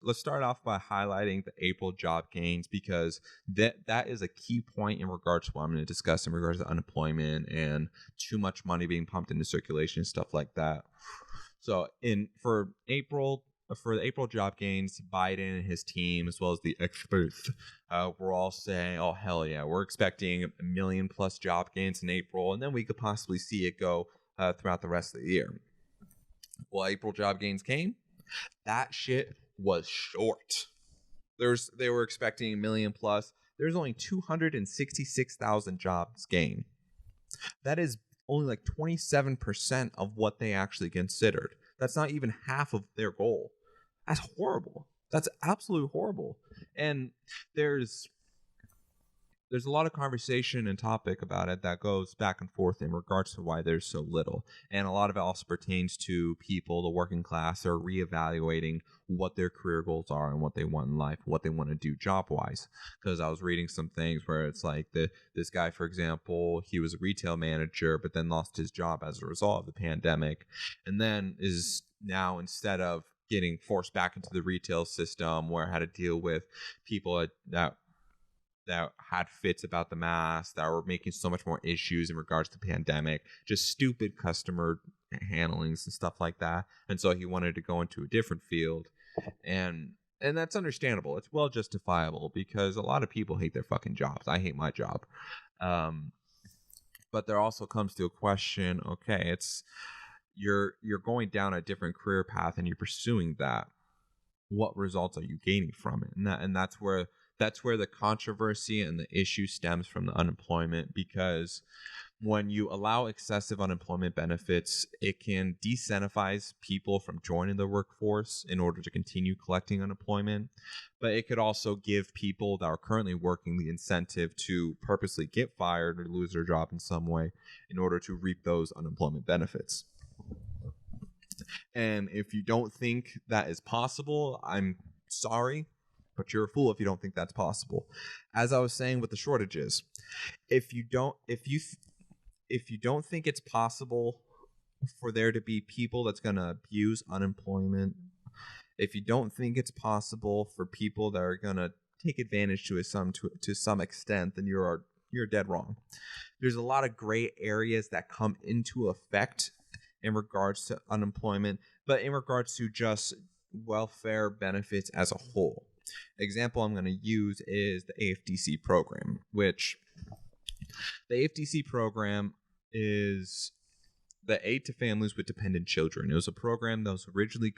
let's start off by highlighting the April job gains because that is a key point in regards to what I'm going to discuss in regards to unemployment and too much money being pumped into circulation and stuff like that. So for the April job gains, Biden and his team, as well as the experts, were all saying, "Oh hell yeah, we're expecting 1 million+ job gains in April, and then we could possibly see it go throughout the rest of the year." Well, April job gains came. That shit was short. They were expecting 1 million+. There's only 266,000 jobs gained. That is only like 27% of what they actually considered. That's not even half of their goal. That's horrible. That's absolutely horrible. And there's a lot of conversation and topic about it that goes back and forth in regards to why there's so little. And a lot of it also pertains to people, the working class, are reevaluating what their career goals are and what they want in life, what they want to do job-wise. Because I was reading some things where it's like this guy, for example, he was a retail manager, but then lost his job as a result of the pandemic. And then is now, instead of getting forced back into the retail system where I had to deal with people that had fits about the mask, that were making so much more issues in regards to the pandemic, just stupid customer handlings and stuff like that. And so he wanted to go into a different field. And that's understandable. It's well justifiable because a lot of people hate their fucking jobs. I hate my job. But there also comes to a question, okay, it's you're going down a different career path and you're pursuing that. What results are you gaining from it? And that's where the controversy and the issue stems from the unemployment, because when you allow excessive unemployment benefits, it can disincentivize people from joining the workforce in order to continue collecting unemployment. But it could also give people that are currently working the incentive to purposely get fired or lose their job in some way in order to reap those unemployment benefits. And if you don't think that is possible, I'm sorry, but you're a fool if you don't think that's possible. As I was saying with the shortages, if you don't think it's possible for there to be people that's going to abuse unemployment, if you don't think it's possible for people that are going to take advantage to some extent, then you're dead wrong. There's a lot of gray areas that come into effect in regards to unemployment, but in regards to just welfare benefits as a whole. Example I'm going to use is the AFDC program, which the AFDC program is the Aid to Families with Dependent Children. It was a program that was originally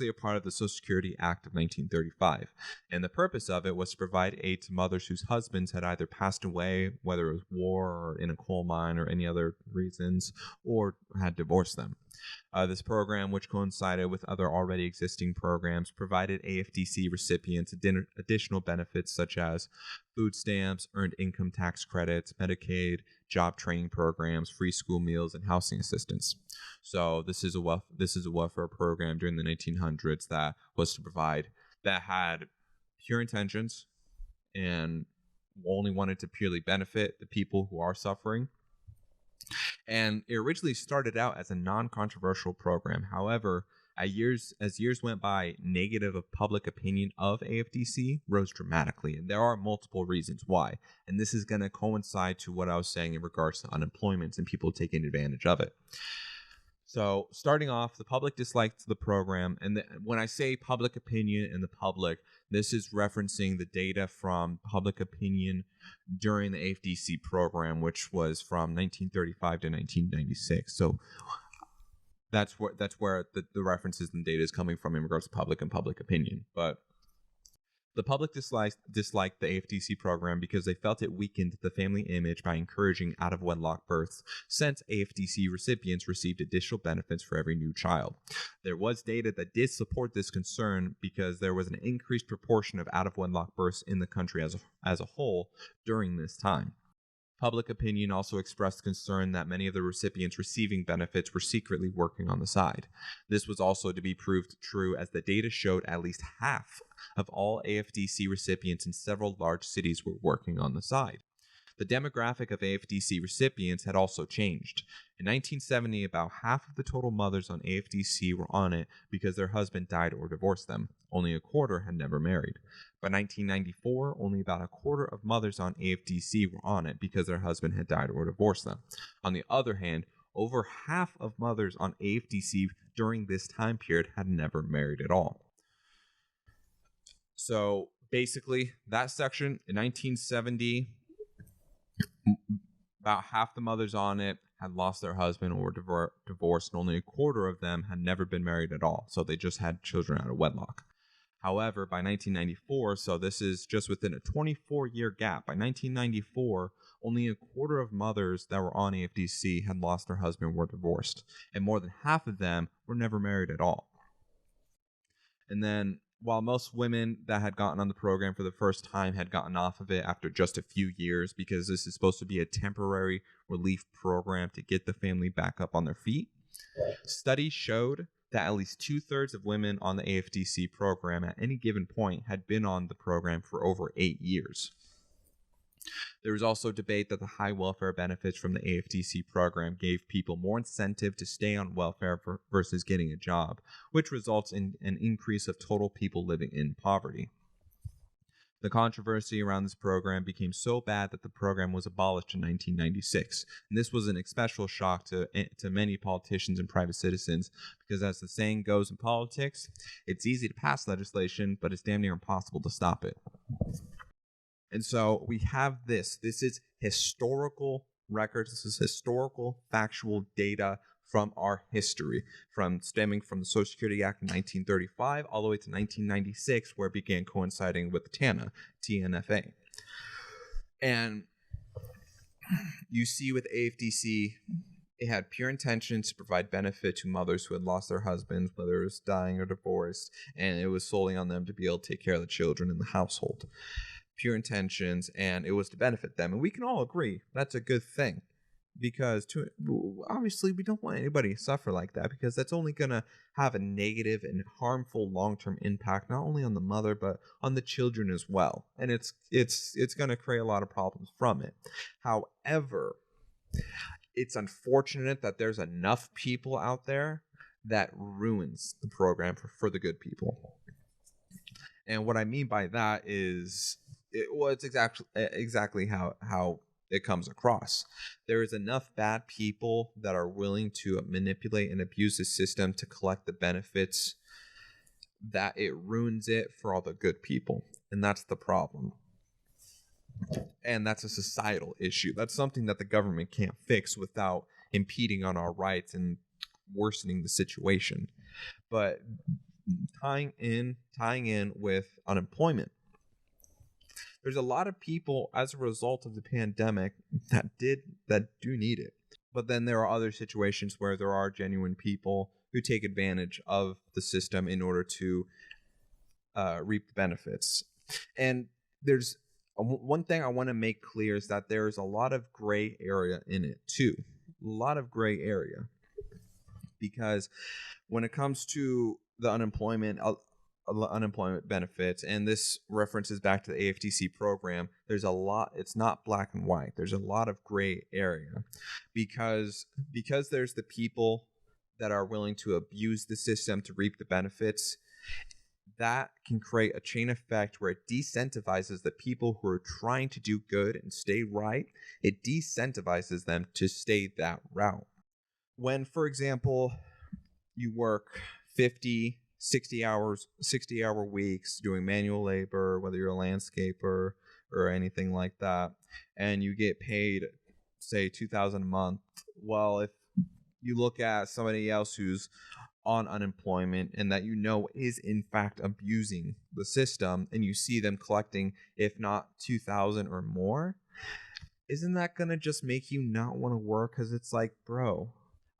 a part of the Social Security Act of 1935. And the purpose of it was to provide aid to mothers whose husbands had either passed away, whether it was war or in a coal mine or any other reasons, or had divorced them. This program, which coincided with other already existing programs, provided AFDC recipients additional benefits such as food stamps, earned income tax credits, Medicaid, job training programs, free school meals, and housing assistance. So this is a welfare program during the 1900s that had pure intentions and only wanted to purely benefit the people who are suffering. And it originally started out as a non-controversial program. However, as years went by, negative public opinion of AFDC rose dramatically, and there are multiple reasons why. And this is going to coincide to what I was saying in regards to unemployment and people taking advantage of it. So starting off, the public disliked the program. And when I say public opinion and the public, this is referencing the data from public opinion during the AFDC program, which was from 1935 to 1996. So that's where the references and data is coming from in regards to public and public opinion. But the public disliked the AFDC program because they felt it weakened the family image by encouraging out-of-wedlock births, since AFDC recipients received additional benefits for every new child. There was data that did support this concern because there was an increased proportion of out-of-wedlock births in the country as a whole during this time. Public opinion also expressed concern that many of the recipients receiving benefits were secretly working on the side. This was also to be proved true, as the data showed at least half of all AFDC recipients in several large cities were working on the side. The demographic of AFDC recipients had also changed. In 1970, about half of the total mothers on AFDC were on it because their husband died or divorced them. Only a quarter had never married. By 1994, only about a quarter of mothers on AFDC were on it because their husband had died or divorced them. On the other hand, over half of mothers on AFDC during this time period had never married at all. So basically, that section in 1970, about half the mothers on it had lost their husband or divorced, and only a quarter of them had never been married at all. So they just had children out of wedlock. However, by 1994, so this is just within a 24-year gap, by 1994, only a quarter of mothers that were on AFDC had lost their husband or were divorced, and more than half of them were never married at all. And then, while most women that had gotten on the program for the first time had gotten off of it after just a few years, because this is supposed to be a temporary relief program to get the family back up on their feet, studies showed that at least 2/3 of women on the AFDC program at any given point had been on the program for over 8 years. There was also debate that the high welfare benefits from the AFDC program gave people more incentive to stay on welfare versus getting a job, which results in an increase of total people living in poverty. The controversy around this program became so bad that the program was abolished in 1996. And this was an especial shock to many politicians and private citizens, because as the saying goes in politics, it's easy to pass legislation, but it's damn near impossible to stop it. And so we have this. This is historical records. This is historical, factual data from our history, stemming from the Social Security Act in 1935 all the way to 1996, where it began coinciding with the TANF. And you see with AFDC, it had pure intention to provide benefit to mothers who had lost their husbands, whether it was dying or divorced, and it was solely on them to be able to take care of the children in the household. Pure intentions, and it was to benefit them. And we can all agree that's a good thing, because obviously we don't want anybody to suffer like that, because that's only going to have a negative and harmful long-term impact, not only on the mother but on the children as well, and it's going to create a lot of problems from it. However, it's unfortunate that there's enough people out there that ruins the program for the good people. And what I mean by that is, it's exactly how it comes across. There is enough bad people that are willing to manipulate and abuse the system to collect the benefits, that it ruins it for all the good people. And that's the problem. And that's a societal issue. That's something that the government can't fix without impeding on our rights and worsening the situation. But tying in with unemployment, there's a lot of people as a result of the pandemic that do need it. But then there are other situations where there are genuine people who take advantage of the system in order to reap the benefits. And there's one thing I want to make clear, is that there's a lot of gray area in it too. A lot of gray area. Because when it comes to the unemployment benefits, and this references back to the AFDC program, there's a lot, it's not black and white. There's a lot of gray area, because there's the people that are willing to abuse the system to reap the benefits. That can create a chain effect where it decentivizes the people who are trying to do good and stay right. It decentivizes them to stay that route. When, for example, you work 50, 60-hour weeks doing manual labor, whether you're a landscaper or anything like that, and you get paid, say, $2,000 a month. Well, if you look at somebody else who's on unemployment and that is in fact abusing the system, and you see them collecting, if not $2,000 or more, isn't that gonna just make you not want to work? Because it's like, bro,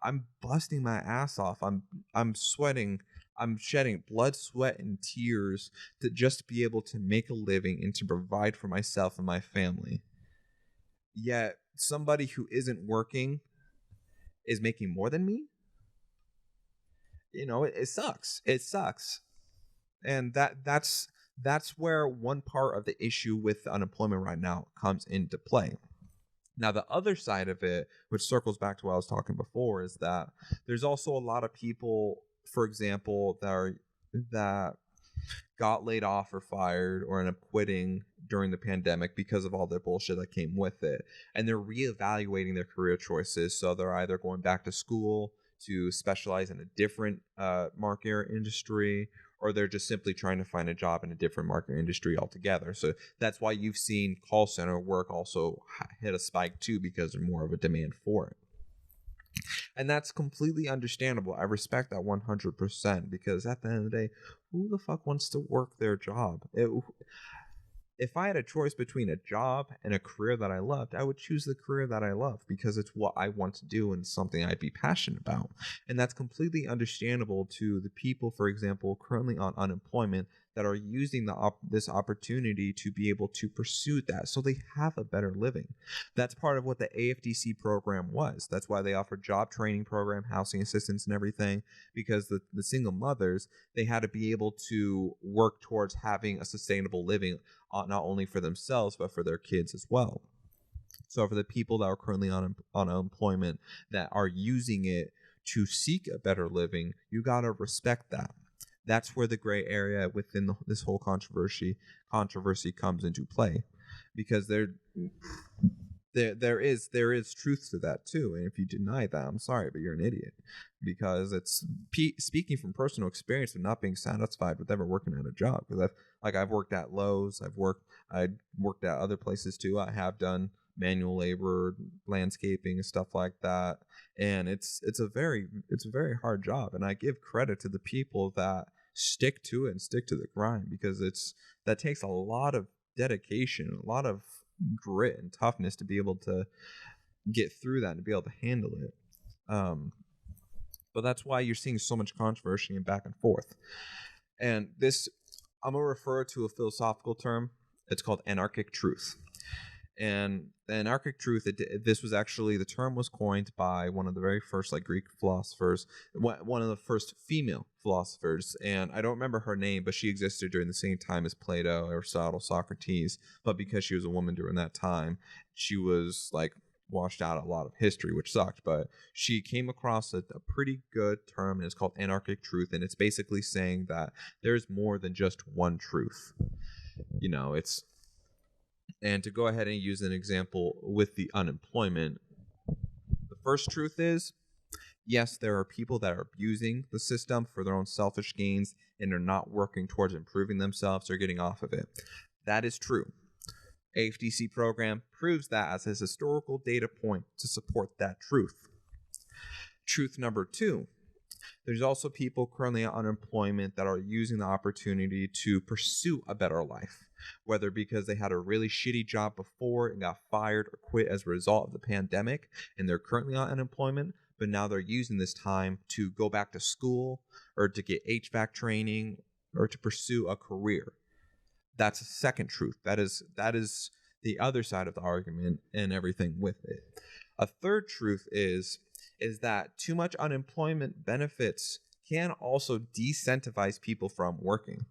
I'm busting my ass off. I'm sweating. I'm shedding blood, sweat, and tears to just be able to make a living and to provide for myself and my family. Yet somebody who isn't working is making more than me. It sucks. It sucks. And that's where one part of the issue with unemployment right now comes into play. Now, the other side of it, which circles back to what I was talking before, is that there's also a lot of people, for example, that got laid off or fired or ended up quitting during the pandemic because of all the bullshit that came with it. And they're reevaluating their career choices. So they're either going back to school to specialize in a different market or industry, or they're just simply trying to find a job in a different market or industry altogether. So that's why you've seen call center work also hit a spike too, because there's more of a demand for it. And that's completely understandable. I respect that 100%, because at the end of the day, who the fuck wants to work their job? If I had a choice between a job and a career that I loved, I would choose the career that I love, because it's what I want to do and something I'd be passionate about. And that's completely understandable to the people, for example, currently on unemployment, that are using this opportunity to be able to pursue that so they have a better living. That's part of what the AFDC program was. That's why they offered job training program, housing assistance, and everything, because the single mothers, they had to be able to work towards having a sustainable living, not only for themselves but for their kids as well. So for the people that are currently on unemployment that are using it to seek a better living, you got to respect that. That's where the gray area within this whole controversy comes into play, because there is truth to that too. And if you deny that, I'm sorry, but you're an idiot, because it's speaking from personal experience of not being satisfied with ever working at a job. Because I've worked at Lowe's, I worked at other places too. I have done manual labor, landscaping, and stuff like that, and it's a very hard job. And I give credit to the people that stick to it and stick to the grind, because that takes a lot of dedication, a lot of grit and toughness to be able to get through that and to be able to handle it. But that's why you're seeing so much controversy and back and forth. And this, I'm gonna refer to a philosophical term. It's called anarchic truth. And the anarchic truth, this was actually, the term was coined by one of the very first Greek philosophers, one of the first female philosophers, and I don't remember her name, but she existed during the same time as Plato, Aristotle, Socrates. But because she was a woman during that time, she was washed out a lot of history, which sucked. But she came across a pretty good term, and it's called anarchic truth, and it's basically saying that there's more than just one truth. And to go ahead and use an example with the unemployment, the first truth is, yes, there are people that are abusing the system for their own selfish gains and are not working towards improving themselves or getting off of it. That is true. AFDC program proves that as a historical data point to support that truth. Truth number two, there's also people currently on unemployment that are using the opportunity to pursue a better life, whether because they had a really shitty job before and got fired or quit as a result of the pandemic, and they're currently on unemployment, but now they're using this time to go back to school or to get HVAC training or to pursue a career. That's a second truth. That is the other side of the argument and everything with it. A third truth is that too much unemployment benefits can also disincentivize people from working.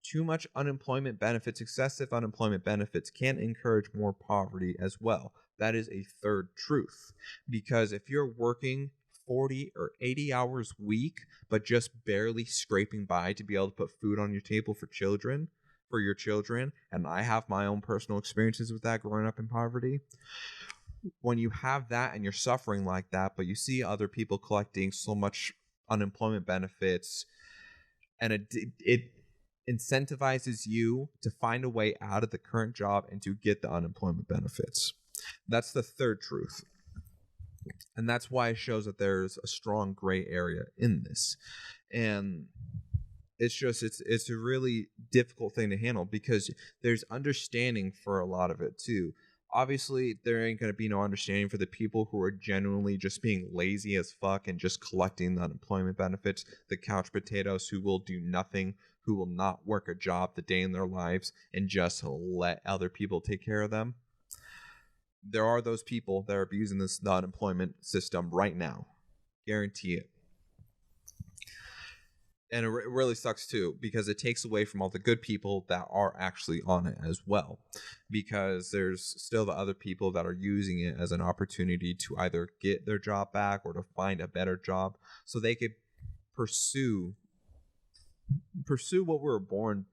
Too much unemployment benefits, excessive unemployment benefits, can encourage more poverty as well. That is a third truth, because if you're working 40 or 80 hours a week, but just barely scraping by to be able to put food on your table for your children, and I have my own personal experiences with that growing up in poverty. When you have that and you're suffering like that, but you see other people collecting so much unemployment benefits, and it incentivizes you to find a way out of the current job and to get the unemployment benefits. That's the third truth. And that's why it shows that there's a strong gray area in this. And it's a really difficult thing to handle, because there's understanding for a lot of it too. Obviously, there ain't going to be no understanding for the people who are genuinely just being lazy as fuck and just collecting the unemployment benefits, the couch potatoes who will do nothing, who will not work a job the day in their lives and just let other people take care of them. There are those people that are abusing this unemployment system right now. Guarantee it. And it really sucks too, because it takes away from all the good people that are actually on it as well, because there's still the other people that are using it as an opportunity to either get their job back or to find a better job so they could pursue what we were born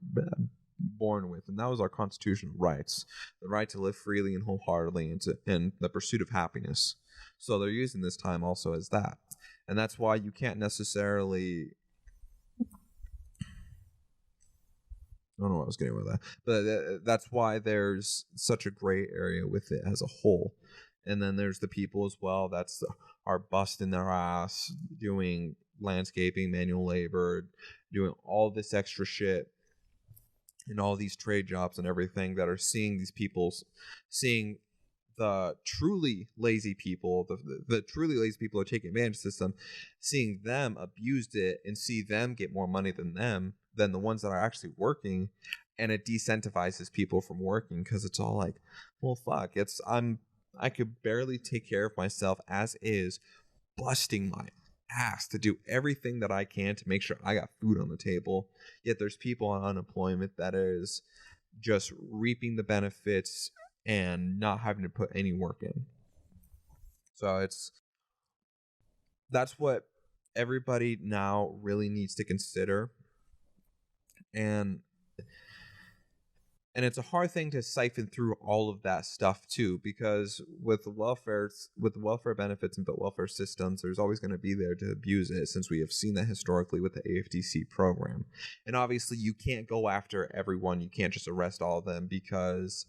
with, and that was our constitutional rights, the right to live freely and wholeheartedly, and the pursuit of happiness. So they're using this time also as that, and that's why you can't necessarily, I don't know what I was getting with that, but that's why there's such a gray area with it as a whole. And then there's the people as well are busting their ass doing landscaping, manual labor, doing all this extra shit and all these trade jobs and everything, that are seeing the truly lazy people, the truly lazy people are taking advantage of the system, seeing them abused it and see them get more money than the ones that are actually working, and it decentivizes people from working, because it's all like, well, fuck, I could barely take care of myself as is, busting my ass to do everything that I can to make sure I got food on the table. Yet there's people on unemployment that is just reaping the benefits and not having to put any work in. So that's what everybody now really needs to consider. And it's a hard thing to siphon through all of that stuff too, because with the welfare benefits and welfare systems, there's always going to be there to abuse it, since we have seen that historically with the AFDC program. And obviously you can't go after everyone, you can't just arrest all of them, because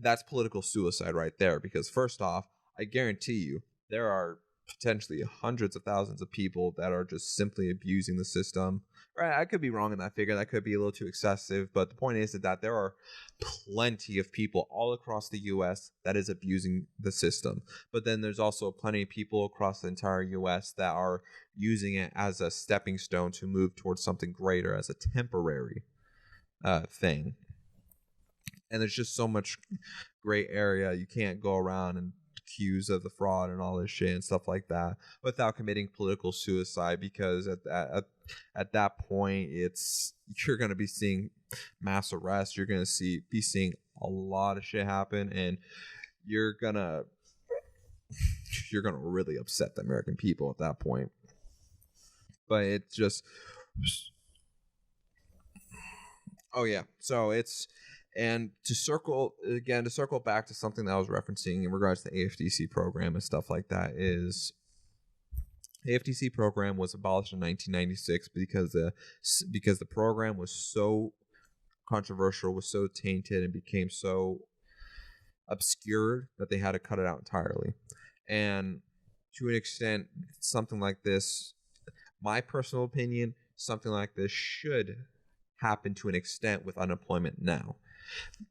that's political suicide right there. Because first off, I guarantee you there are potentially hundreds of thousands of people that are just simply abusing the system. Right, I could be wrong in that figure. That could be a little too excessive. But the point is that there are plenty of people all across the U.S. that is abusing the system. But then there's also plenty of people across the entire U.S. that are using it as a stepping stone to move towards something greater, as a temporary thing. And there's just so much gray area. You can't go around and accuse of the fraud and all this shit and stuff like that without committing political suicide, because at that point you're going to be seeing mass arrests, you're going to be seeing a lot of shit happen, and you're going to really upset the American people at that point. But it's just, oh yeah, so it's, and to circle back to something that I was referencing in regards to the AFDC program and stuff like that, is the AFDC program was abolished in 1996 because the program was so controversial, was so tainted, and became so obscured that they had to cut it out entirely. And to an extent, something like this, my personal opinion, something like this should happen to an extent with unemployment now.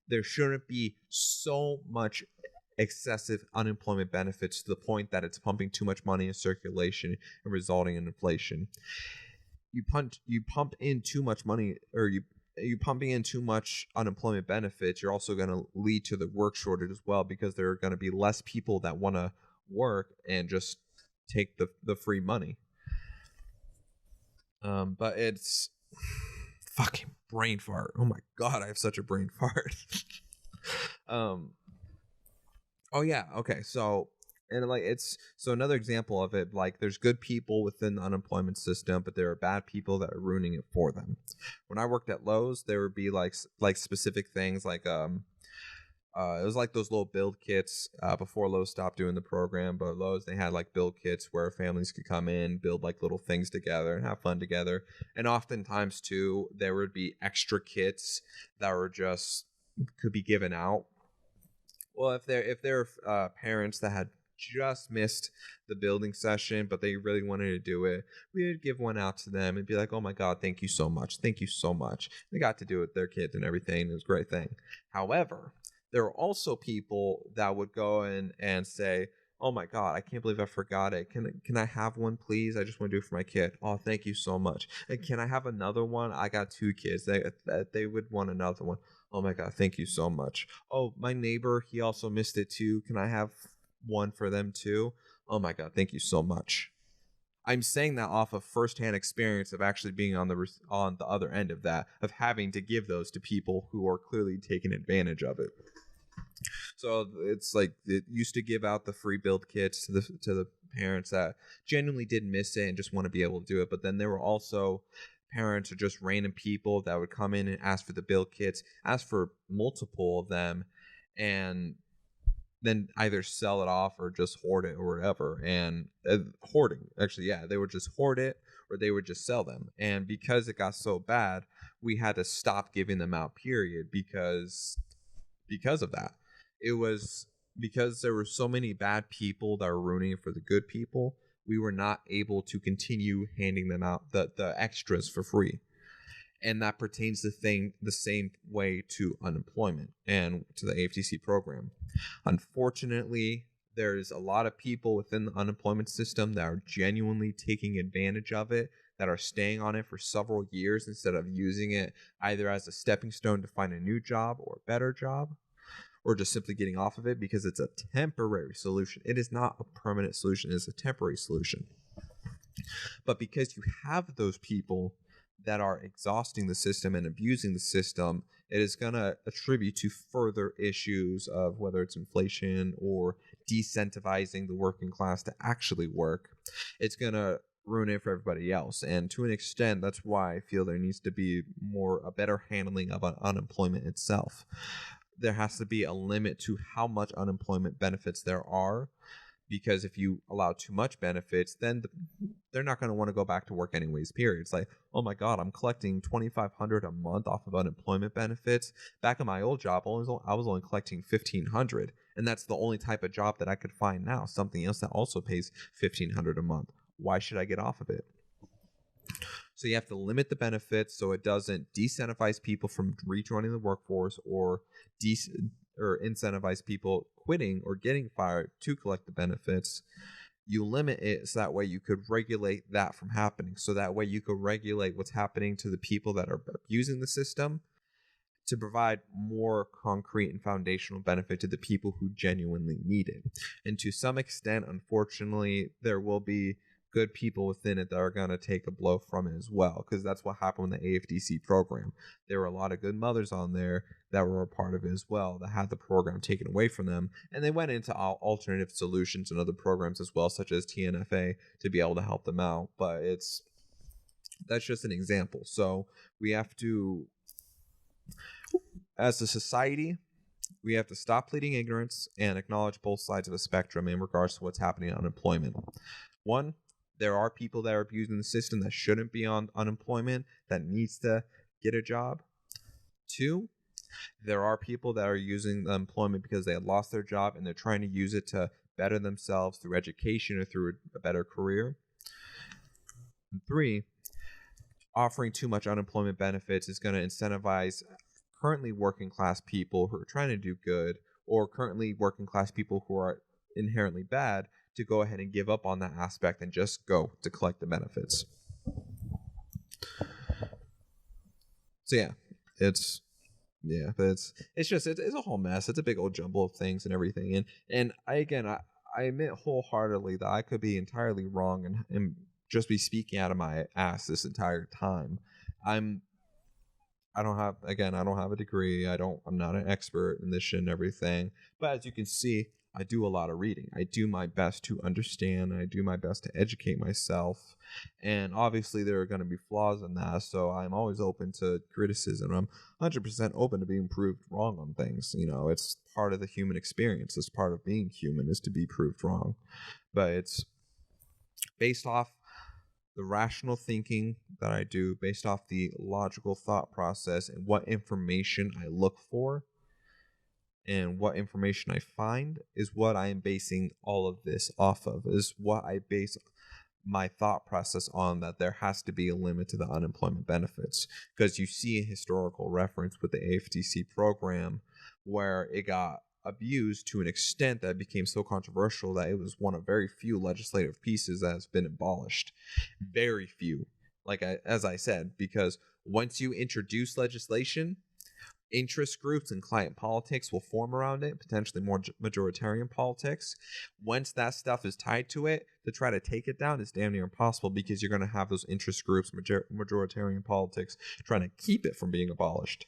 There shouldn't be so much excessive unemployment benefits to the point that it's pumping too much money in circulation and resulting in inflation. You pump in too much money, or you pumping in too much unemployment benefits, you're also going to lead to the work shortage as well, because there are going to be less people that want to work and just take the free money. But it's fucking brain fart. Oh my god, I have such a brain fart. Oh yeah, okay. So, and like, it's so another example of it, like, there's good people within the unemployment system, but there are bad people that are ruining it for them. When I worked at Lowe's, there would be like specific things, like it was like those little build kits before Lowe's stopped doing the program. But Lowe's, they had like build kits where families could come in, build like little things together and have fun together. And oftentimes too, there would be extra kits that were just could be given out. Well, if there are parents that had just missed the building session, but they really wanted to do it, we would give one out to them and be like, oh my god, thank you so much, thank you so much. They got to do it with their kids and everything. It was a great thing. However, there are also people that would go in and say, oh my god, I can't believe I forgot it. Can I have one, please? I just want to do it for my kid. Oh, thank you so much. And can I have another one? I got 2 kids. They would want another one. Oh my god, thank you so much. Oh, my neighbor, he also missed it too. Can I have one for them too? Oh my god, thank you so much. I'm saying that off of firsthand experience of actually being on the other end of that, of having to give those to people who are clearly taking advantage of it. So it's like it used to give out the free build kits to the parents that genuinely did miss it and just want to be able to do it. But then there were also parents or just random people that would come in and ask for the build kits, ask for multiple of them, and then either sell it off or just hoard it or whatever. And hoarding, actually, yeah, they would just hoard it or they would just sell them. And because it got so bad, we had to stop giving them out, period, because of that. It was because there were so many bad people that were ruining it for the good people. We were not able to continue handing them out the extras for free. And that pertains to the same way to unemployment and to the AFTC program. Unfortunately, there's a lot of people within the unemployment system that are genuinely taking advantage of it, that are staying on it for several years instead of using it either as a stepping stone to find a new job or a better job, or just simply getting off of it because it's a temporary solution. It is not a permanent solution. It is a temporary solution. But because you have those people that are exhausting the system and abusing the system, it is going to attribute to further issues of whether it's inflation or decentivizing the working class to actually work. It's going to ruin it for everybody else. And to an extent, that's why I feel there needs to be a better handling of unemployment itself. There has to be a limit to how much unemployment benefits there are, because if you allow too much benefits, then they're not going to want to go back to work anyways, period. It's like, oh my God, I'm collecting $2,500 a month off of unemployment benefits. Back in my old job, I was only collecting $1,500, and that's the only type of job that I could find now, something else that also pays $1,500 a month. Why should I get off of it? So you have to limit the benefits so it doesn't disincentivize people from rejoining the workforce or incentivize people quitting or getting fired to collect the benefits. You limit it so that way you could regulate that from happening. So that way you could regulate what's happening to the people that are abusing the system to provide more concrete and foundational benefit to the people who genuinely need it. And to some extent, unfortunately, there will be good people within it that are going to take a blow from it as well, because that's what happened with the AFDC program. There were a lot of good mothers on there that were a part of it as well that had the program taken away from them, and they went into alternative solutions and other programs as well, such as TNFA, to be able to help them out. But that's just an example. So we have to, as a society, we have to stop pleading ignorance and acknowledge both sides of the spectrum in regards to what's happening in unemployment. One, there are people that are abusing the system that shouldn't be on unemployment, that needs to get a job. Two, there are people that are using the employment because they had lost their job and they're trying to use it to better themselves through education or through a better career. And three, offering too much unemployment benefits is going to incentivize currently working class people who are trying to do good, or currently working class people who are inherently bad, to go ahead and give up on that aspect and just go to collect the benefits. So yeah, it's a whole mess. It's a big old jumble of things and everything. And I admit wholeheartedly that I could be entirely wrong and just be speaking out of my ass this entire time. I don't have a degree. I'm not an expert in this shit and everything. But as you can see, I do a lot of reading. I do my best to understand. I do my best to educate myself. And obviously there are going to be flaws in that. So I'm always open to criticism. I'm 100% open to being proved wrong on things. You know, it's part of the human experience. It's part of being human is to be proved wrong. But it's based off the rational thinking that I do, based off the logical thought process and what information I look for and what information I find is what I am basing all of this off of, is what I base my thought process on, that there has to be a limit to the unemployment benefits. Because you see a historical reference with the AFTC program where it got abused to an extent that became so controversial that it was one of very few legislative pieces that has been abolished. Very few. As I said, because once you introduce legislation, interest groups and client politics will form around it, potentially more majoritarian politics. Once that stuff is tied to it, to try to take it down is damn near impossible, because you're going to have those interest groups, majoritarian politics, trying to keep it from being abolished.